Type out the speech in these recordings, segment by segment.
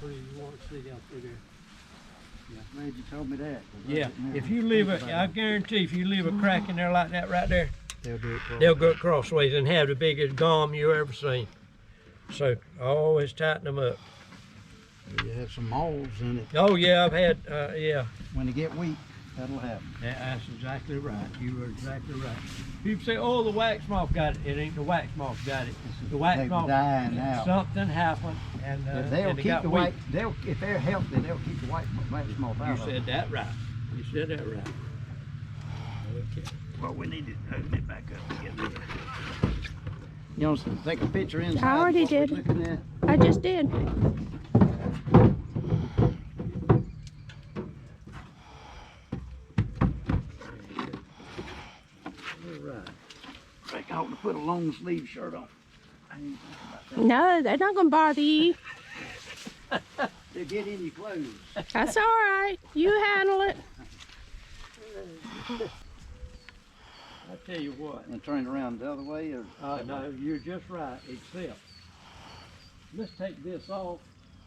pretty you want to see out through there. Yeah, glad you told me that. Yeah, if you leave it, I guarantee if you leave a crack in there like that right there, they'll go crossways and have the biggest gum you ever seen. So always tighten them up. You have some molds in it. Oh yeah, I've had, yeah. When they get weak, that'll happen. That's exactly right. You are exactly right. People say, oh, the wax moth got it. It ain't the wax moth got it. The wax moth, dying out. something happened, and they'll and keep got the weak. white. If they're healthy, they'll keep the wax moth out. You said that right. You said that right. Okay. Well, we need to open it back up again. You want to take a picture inside? I already did. Looking at? I just did. I think I ought to put a long sleeve shirt on. No, they're not going to bother you. To get in your clothes. That's all right. You handle it. I tell you what. And turn it around the other way, or? No, you're just right. Except, let's take this off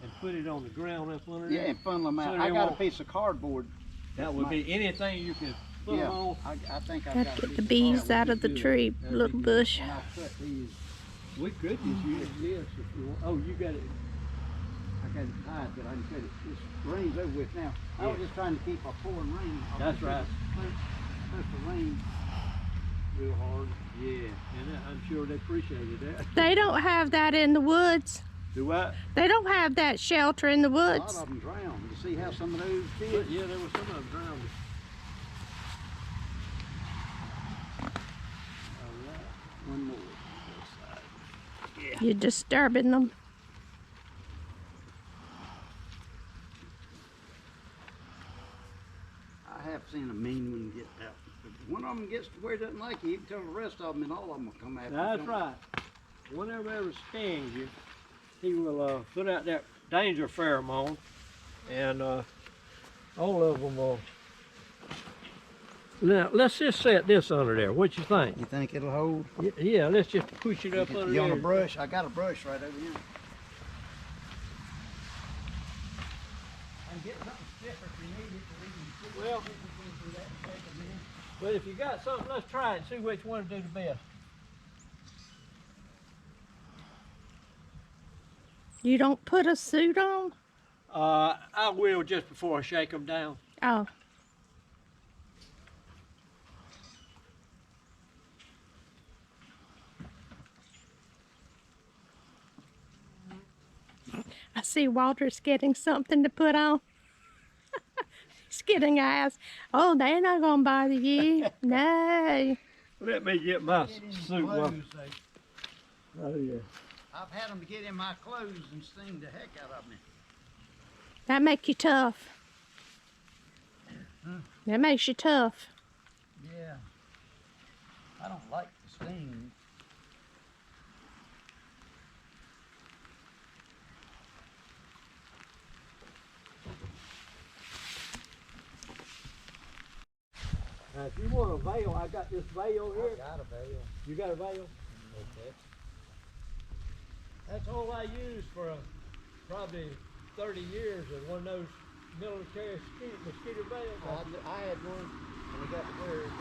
and put it on the ground up under there. Yeah, and funnel them out. So I got a piece of cardboard. That would be anything you can put them on. I think I've Got got to a get piece the of bees cardboard. out of the tree, little bush. And I'll cut these. We could just use this if you want. Oh, you got it. I got it tied, but I can cut it. This rain's over with now. I was just trying to keep a pouring rain. That's right. Supposed to rain real hard. Yeah, and I'm sure they appreciated that. They don't have that in the woods. Do what? They don't have that shelter in the A lot woods. of them drowned. You see how some of those But did? yeah, there were some of them drowned. One more. You're disturbing them. I have seen a mean one get out. If one of them gets to where it doesn't like you, you can tell the rest of them, and all of them will come after you. That's right. Whenever ever stings you, he will put out that danger pheromone, and all of them will. Now, let's just set this under there. What you think? You think it'll hold? Yeah, let's just push it up under You there. on a brush? I got a brush right over here. I can get something stiffer if you need it. Well, but if you got something, let's try it and see which one to do the best. You don't put a suit on? I will just before I shake them down. Oh. I see Walter's getting something to put on. He's getting eyes. Oh, they're not going to bother you. No. Let me get my suit on. Oh, yeah. I've had them get in my clothes and sting the heck out of me. That makes you tough. That makes you tough. Yeah. I don't like the sting. Now, if you want a veil, I got this veil here. I got a veil. You got a veil? Okay. That's all I used for probably 30 years of one of those military mosquito veils. I had one, and we got to wear it.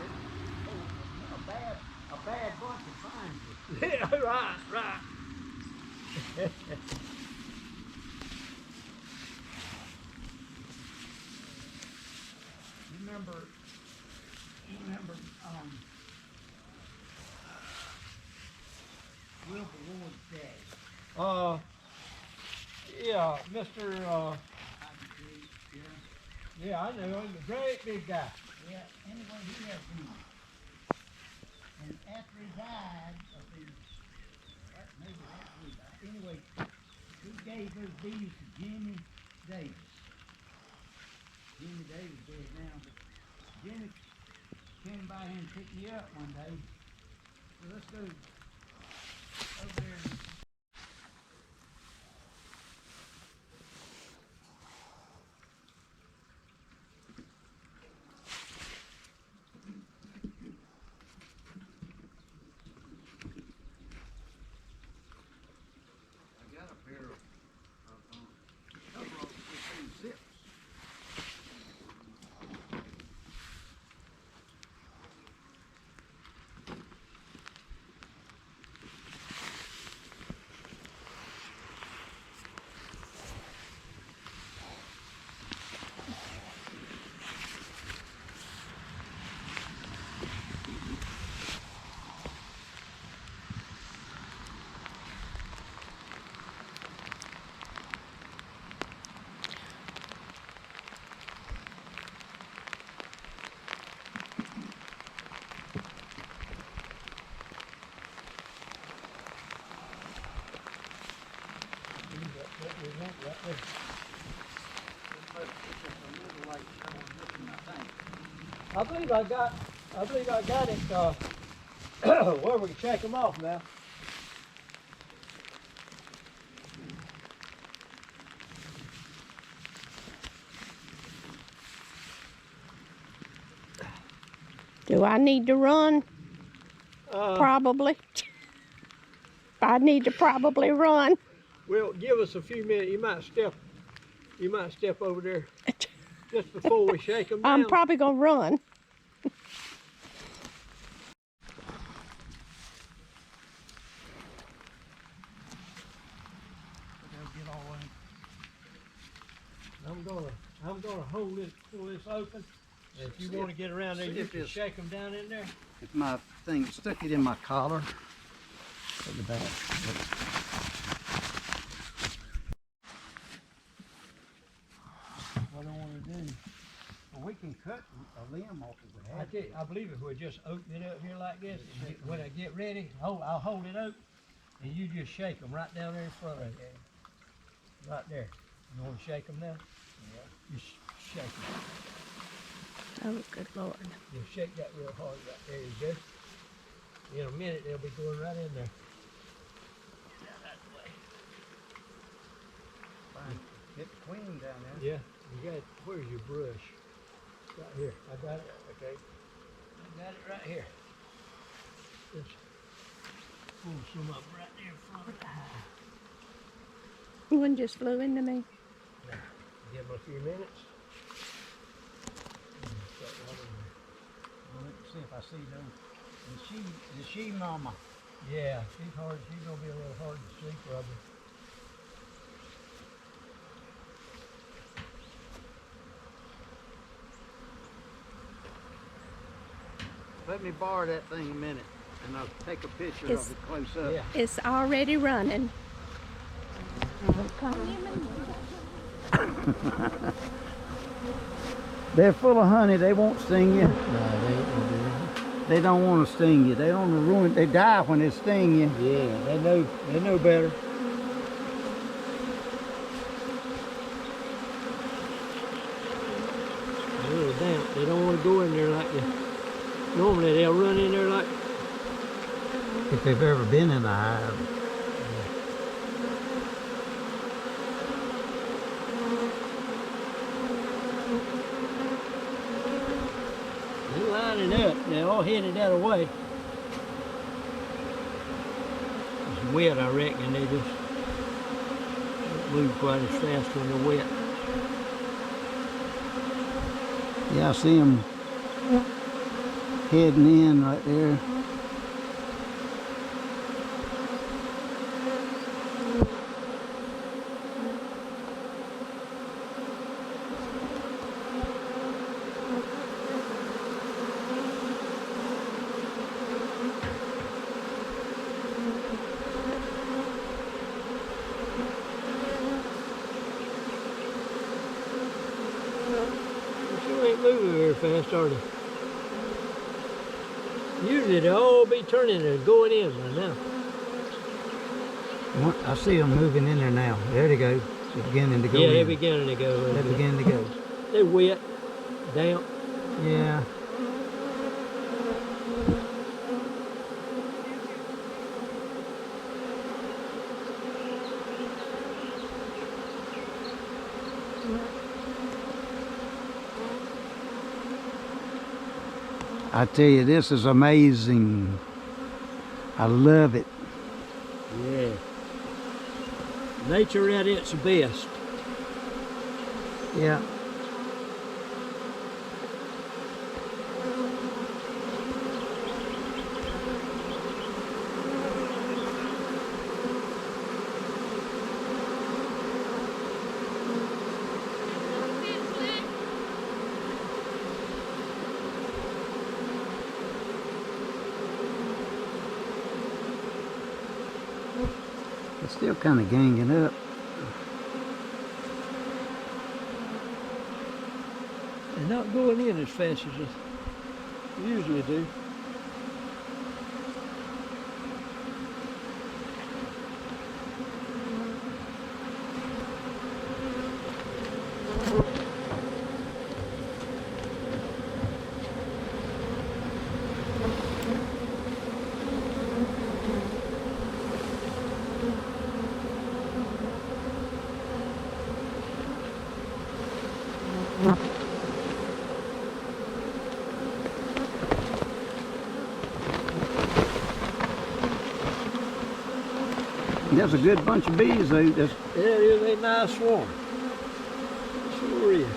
A bad bunch of times. Yeah, right. You remember Wilbur Ward's dad? Yeah, Mr. Yeah, I know him, a great big guy. Yeah, anyway, he had one. And after he died of his, maybe after he died, anyway, he gave those bees to Jimmy Davis. Jimmy Davis dead now, but Jimmy came by here and picked me up one day. So let's go over there and Right there. I believe I got it where we can shake them off now. Do I need to run? Probably. I need to probably run. Well, give us a few minutes. You might step over there just before we shake them down. I'm probably gonna run. I'm gonna hold it, pull this open. And if you want to get around there, you can shake them down in there. If my thing stuck it in my collar at the back. What I want to do, well, we can cut a limb off of the head. I believe if we just open it up here like this, and when I get ready, I'll hold it open, and you just shake them right down there in front of you. Right there. You want to shake them now? Yeah. Just shake them. Oh, good Lord. Just shake that real hard right there. You go. In a minute, they'll be going right in there. Get that out of the way. Fine. Get the queen down there. Yeah. You got it. Where's your brush? Right here. I got it. Okay. I got it right here. Just pull some up right there in front of the eye. One just flew into me. Now, give them a few minutes. Well, let's see if I see those. The she mama. Yeah, she's hard. She's gonna be a little hard to see, probably. Let me borrow that thing a minute, and I'll take a picture of it close up. Yeah. It's already running. They're full of honey. They won't sting you. No, They don't want to sting you. They don't ruin. They die when they sting you. yeah, they know better. They're a little damp. They don't want to go in there like you. Normally they'll run in there like. If they've ever been in a hive. They're lining up. They're all headed that way. It's wet, I reckon. They just don't move quite as fast when they're wet. Yeah, I see them heading in right there. Moving very fast, are they? Usually they'll all be turning and going in by now. I see them moving in there now. There they go. They're beginning to go in. Yeah, they're beginning to go. They're beginning to go. They're wet, damp. Yeah. I tell you, this is amazing. I love it. Yeah. Nature at its best. Yeah. It's still kind of ganging up. They're not going in as fast as they usually do. There's a good bunch of bees though. That's, Yeah, it is a nice swarm. Sure is.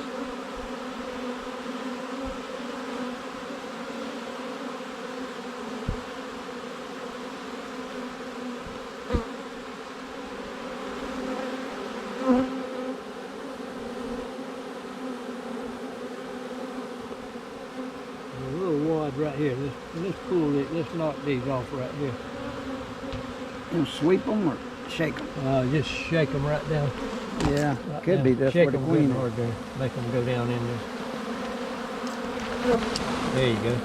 A little wad right here. Let's pull it. Let's knock these off right here. you sweep them or shake them. Just shake them right down. Yeah, Right could down. be. That's Shake where the 'em queen good is. hard there. Make them go down in there. There you go.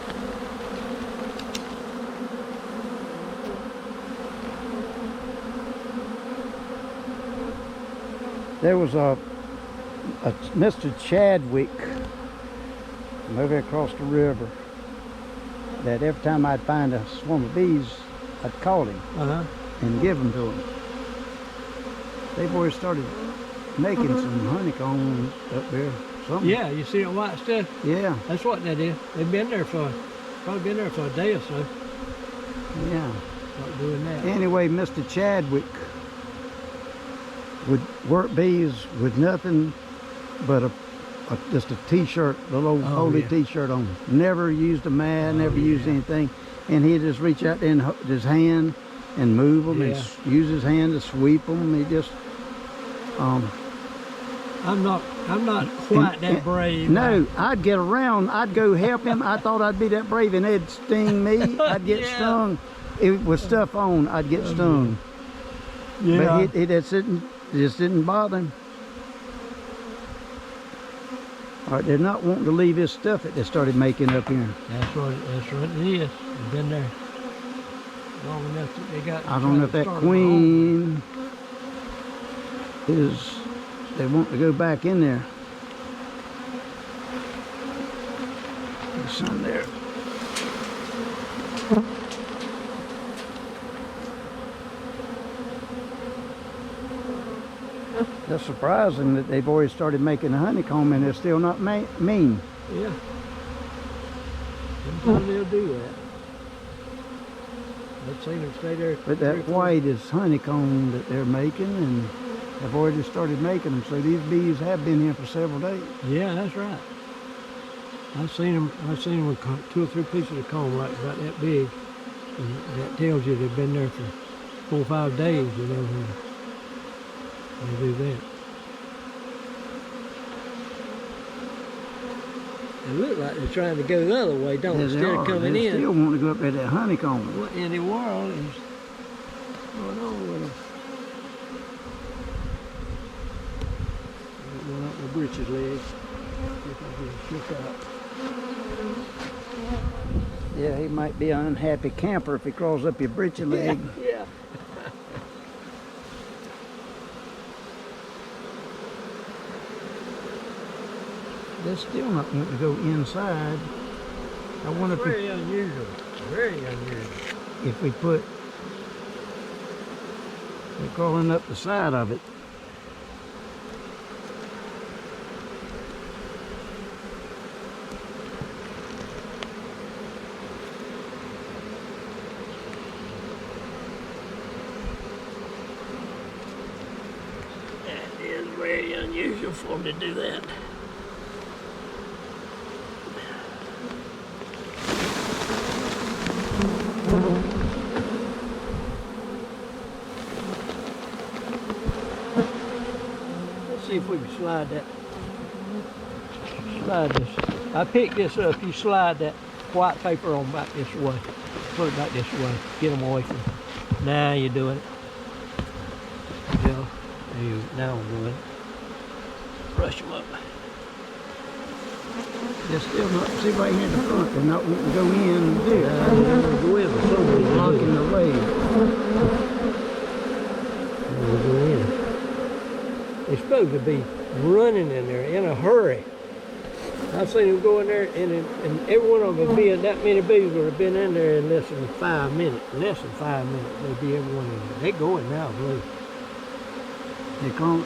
There was a Mr. Chadwick from over across the river that every time I'd find a swarm of bees, I'd call him Uh-huh. and give them to him. They've always started making some honeycombs up there. Something. Yeah, you see that white stuff? Yeah, That's what that is. They've been there for, probably been there for a day or so. yeah. Start doing that. Anyway, Mr. Chadwick would work bees with nothing but just a t-shirt, the little Oh, holy yeah. t-shirt on. Never used a mat, Oh, never used yeah. anything. And he'd just reach out there and his hand and move them and Yeah. use his hand to sweep them. He just, I'm not quite that brave. No, I'd get around, I'd go help him. I thought I'd be that brave and they'd sting me. I'd get Yeah. stung. If with stuff on, I'd get stung. Yeah. But he just didn't bother him. All right, they're not wanting to leave this stuff that they started making up here. That's what it is. They've been there long enough that they got. I don't know if that queen is, they want to go back in there. There's some there. That's surprising that they've already started making a honeycomb and they're still not mean. Yeah. Sometimes they'll do that. I've seen them stay there. But that white is honeycomb that they're making, and they've already started making them. So these bees have been here for several days. Yeah, that's right. I've seen them with 2 or 3 pieces of comb like about that big. And that tells you they've been there for 4 or 5 days, you know, when they do that. They look like they're trying to go the other way, don't they? Yeah, they Instead are. of coming They in. still want to go up there that honeycomb. What in the world is going on with them? Going up my britches legs. See if I can shook out. Yeah, he might be an unhappy camper if he crawls up your britchy leg. Yeah. They're still not wanting to go inside. I wonder if Very unusual. Very unusual. if we put, they're crawling up the side of it. That is very unusual for them to do that. Let's see if we can slide that. Slide this. I picked this up. You slide that white paper on back this way. Put it back this way. Get them away from. Now you're doing it. Yeah. Now I'm doing it. Brush them up. They're still not, see right here in the front, they're not wanting to go in and do it. Go in for some reason. Blocking the way. Go in. They're supposed to be running in there in a hurry. I've seen them go in there, and every one of them would be, that many bees would have been in there in less than 5 minutes. Less than 5 minutes, they'd be every one in there. They're going now, I believe.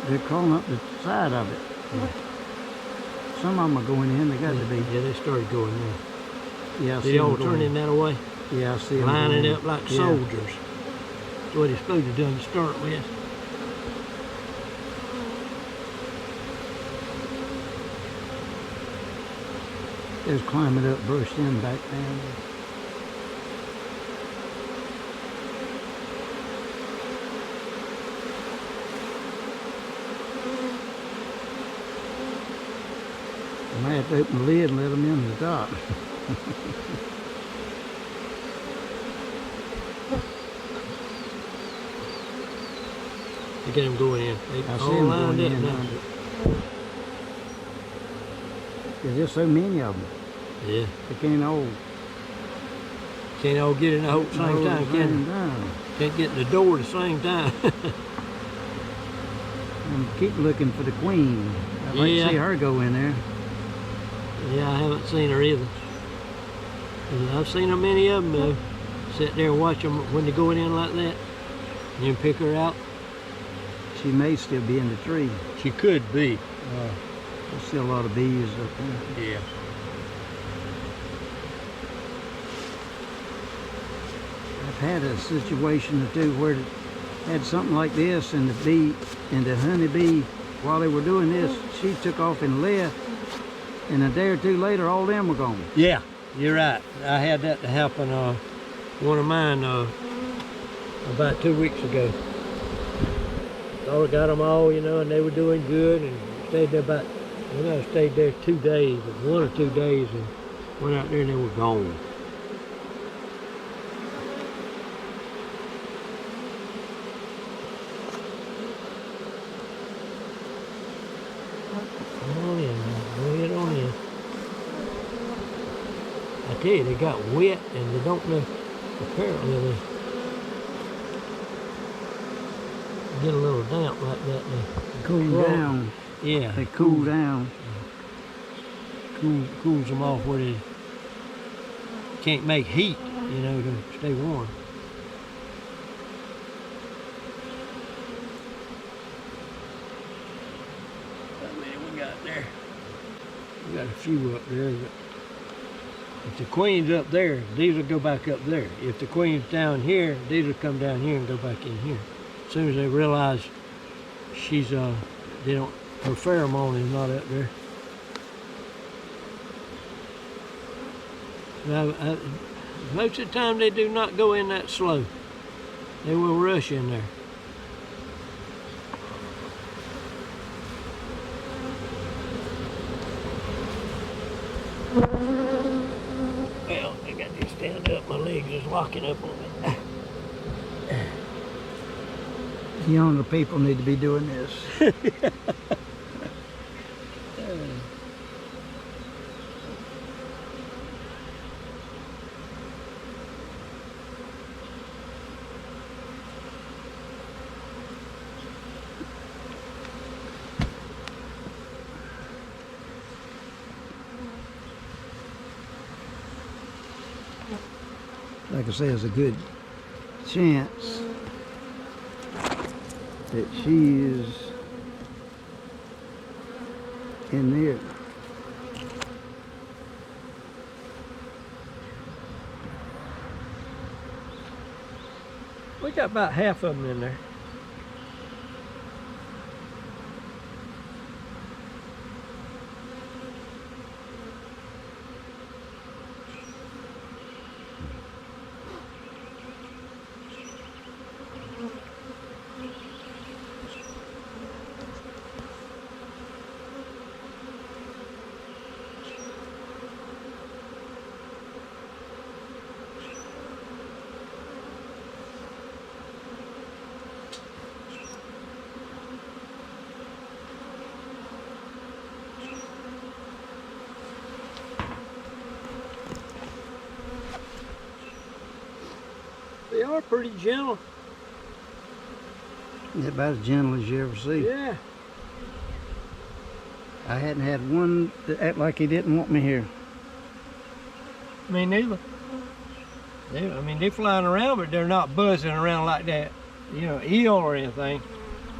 They're crawling up the side of it. some of them are going in. They got to be. Yeah, they started going there. Yeah, I They see all them going. turning that away, Yeah, I see them lining going. up like Yeah. soldiers. That's what it's supposed to do to start with. They was climbing up, brushed in back down. I might have to open the lid and let them in the top. To get them going in. They I see all them lined going up in. now. There's just so many of them. Yeah. They can't all Can't all get in the hole at the same hold time, the can same they? time. Can't get in the door at the same time. And keep looking for the queen. I'd like Yeah. to see her go in there. Yeah, I haven't seen her either. I've seen her many of them though. Sit there and watch them when they're going in like that. And then pick her out. She may still be in the tree. She could be. There's still a lot of bees up there. Yeah. I've had a situation or two where it had something like this, and the honeybee, while they were doing this, she took off and left, and a day or two later, all them were gone. Yeah, you're right. I had that to happen. One of mine about 2 weeks ago. Thought I got them all, you know, and they were doing good, and stayed there about. I stayed there 2 days, 1 or 2 days, and went out there and they were gone. Come on in, man. Go ahead on in. I tell you, they got wet and they don't know. Apparently, they get a little damp like that. They Cool crawl. down. Yeah. They cool down. Cools them off where they can't make heat, you know, to stay warm. How many we got there? We got a few up there. But if the queen's up there, these will go back up there. If the queen's down here, these will come down here and go back in here. As soon as they realize she's, they don't, her pheromone is not up there. Now, most of the time they do not go in that slow. They will rush in there. Well, I got to stand up. My legs is locking up on me. Younger people need to be doing this. Like I say, there's a good chance that she is in there. We got about half of them in there. They are pretty gentle. They're about as gentle as you ever see. Yeah. I hadn't had one that act like he didn't want me here. Me neither. They're flying around, but they're not buzzing around like that, you know, eel or anything.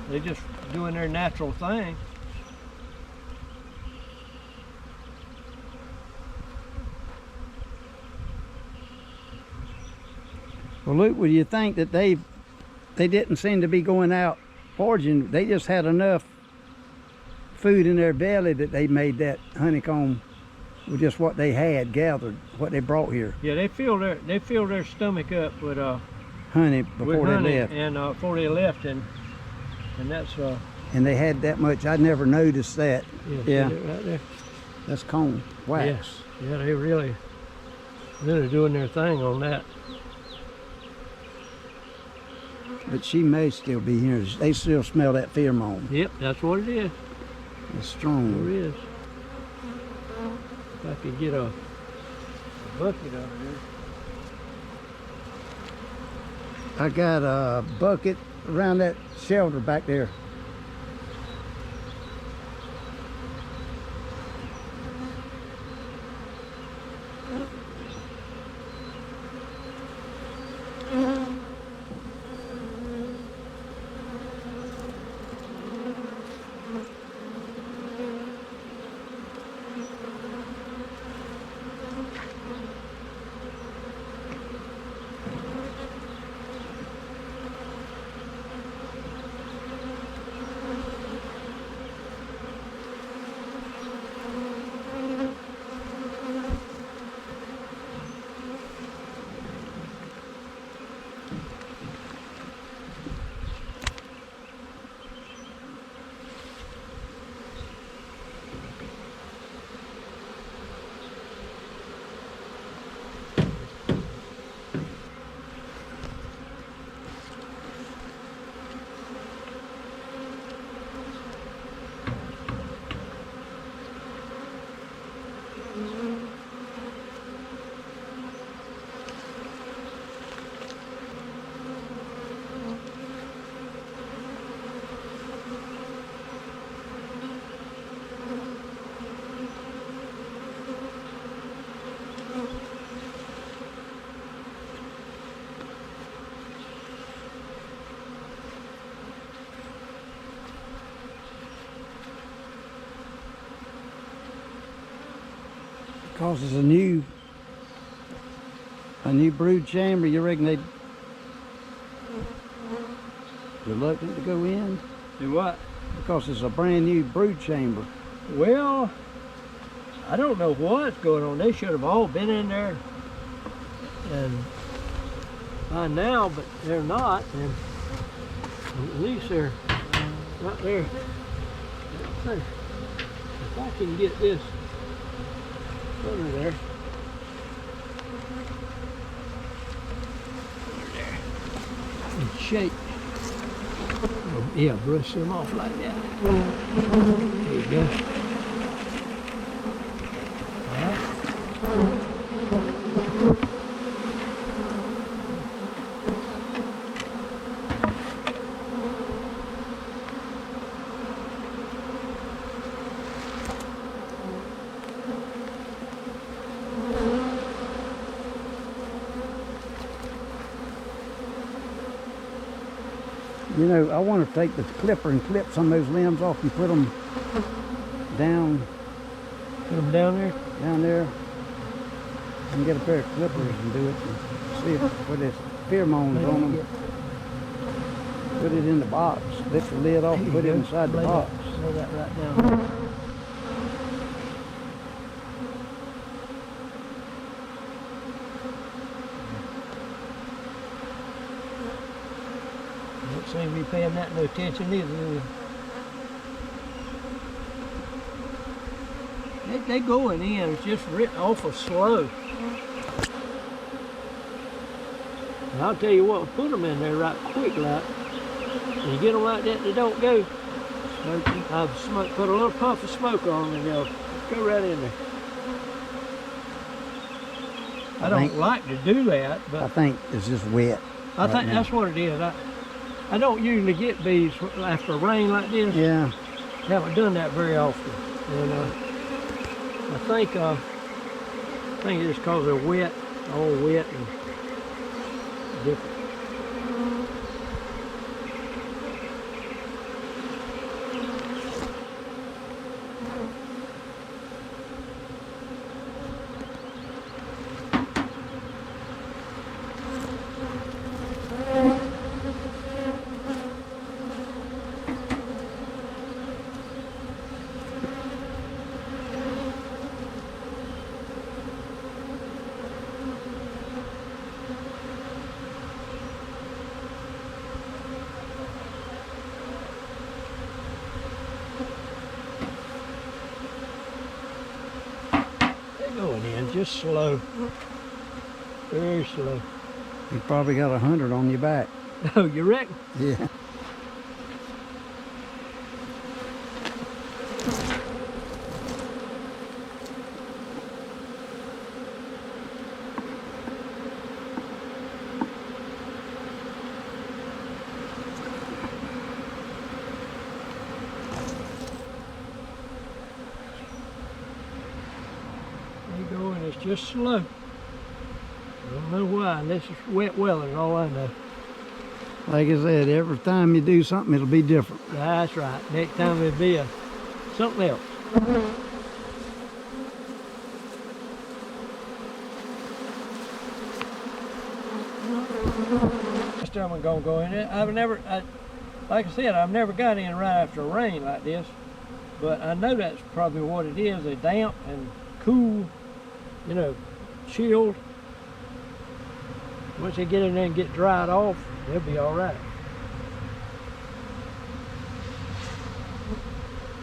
They're just doing their natural thing. Well, Luke, would you think that they didn't seem to be going out foraging? They just had enough food in their belly that they made that honeycomb with just what they had gathered, what they brought here. Yeah, they fill their stomach up with Honey before they left. and before they left, and that's And they had that much. I never noticed that. yeah. See it right there. That's comb wax. Yes, yeah, they really doing their thing on that. But she may still be here. They still smell that pheromone. Yep, that's what it is. It's strong. Sure is. If I could get a bucket up here. I got a bucket around that shelter back there. Because it's a new brood chamber, you reckon they'd reluctant to go in? Do what? Because it's a brand new brood chamber. Well, I don't know what's going on. They should have all been in there and by now, but they're not. And at least they're right there. If I can get this under there. And shake. Yeah, brush them off like that. There you go. Alright. You know, I want to take the clipper and clip some of those limbs off and put them down. Put them down there? Down there. And get a pair of clippers and do it. And see if put this pheromones on them. Put it in the box. Lift the lid off and put it inside the box. Lay that right down there. Don't seem to be paying that no attention either, do they? They going in, it's just written awful slow. And I'll tell you what, put them in there right quick like. When you get them like that, they don't go. Smoky. I've put a little puff of smoke on them and go right in there. I don't like to do that, but I think it's just wet. I think that's what it is. I don't usually get bees after rain like this. Yeah. Haven't done that very often. And I think it's because they're wet, all wet and different. just slow. Very slow. You probably got 100 on your back. Oh, you reckon? Yeah. There you go, and it's just slow. I don't know why, unless it's wet weather is all I know. Like I said, every time you do something, it'll be different. That's right. Next time it'll be something else. This time I'm gonna go in it. Like I said, I've never got in right after a rain like this, but I know that's probably what it is. They're damp and cool, you know, chilled. Once they get in there and get dried off, they'll be all right.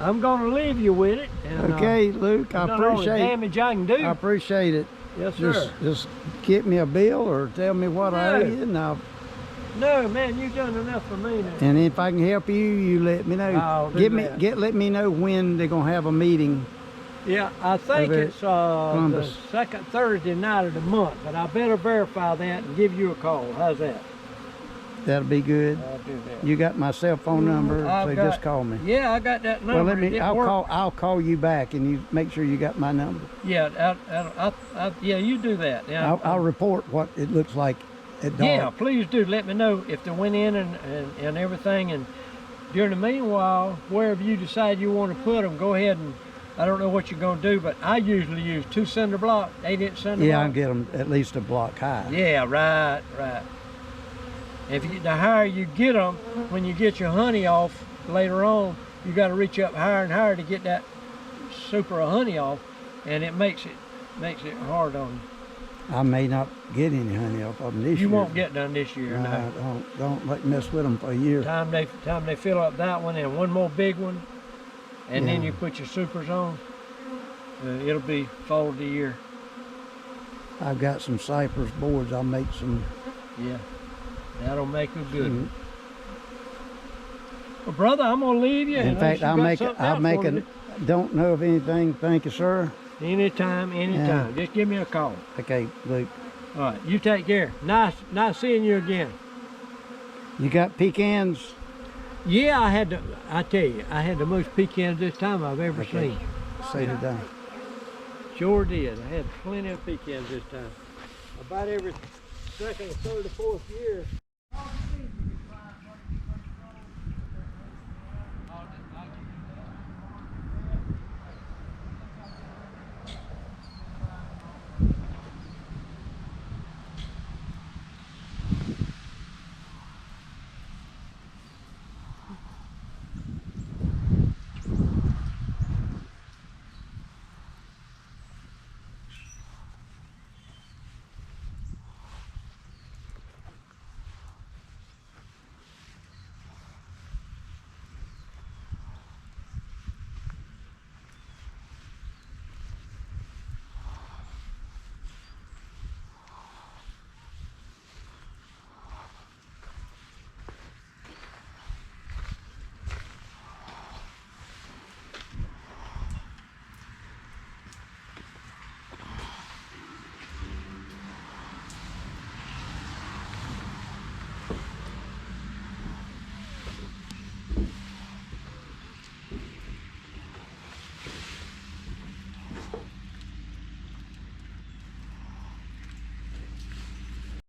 I'm gonna leave you with it. And, Okay, Luke, I done all the appreciate it. damage I can do. I appreciate it. Yes, sir. Just get me a bill or tell me what I owe No. you, and No, man, you've done enough for me now. and if I can help you, you let me know. I'll do that. Let me know when they're gonna have a meeting. Yeah, I think Over it's the Columbus. second Thursday night of the month, but I better verify that and give you a call. How's that? That'll be good. I'll do that. You got my cell phone number, I've so got- just call me. Yeah, I got that number. Well, It didn't work. I'll call you back, and you make sure you got my number. Yeah, yeah, you do that. Yeah, I'll report what it looks like at dark. yeah, please do. Let me know if they went in and everything. And during the meanwhile, wherever you decide you want to put them, go ahead and. I don't know what you're going to do, but I usually use 2 cinder block, 8-inch cinder Yeah, block. I'll get them at least a block high. Yeah, right. The higher you get them, when you get your honey off later on, you got to reach up higher and higher to get that super honey off, and it makes it hard on you. I may not get any honey off of them this year. You won't get none this year. No. Don't let me mess with them for a year. Time they fill up that one and one more big one, and then Yeah. you put your supers on. It'll be fall of the year. I've got some cypress boards. I'll make some. Yeah, that'll make a good one. Mm. Well, brother, I'm gonna leave you. In unless fact, you I'll got make it. something I'll else make for me it. Don't know of anything. Thank you, sir. to- Anytime. Just give me a call. Okay, Luke. All right, you take care. Nice seeing you again. You got pecans? Yeah, I tell you, I had the most pecans this time I've ever Okay. seen. Say it down. Sure did. I had plenty of pecans this time. About every second, third, or fourth year.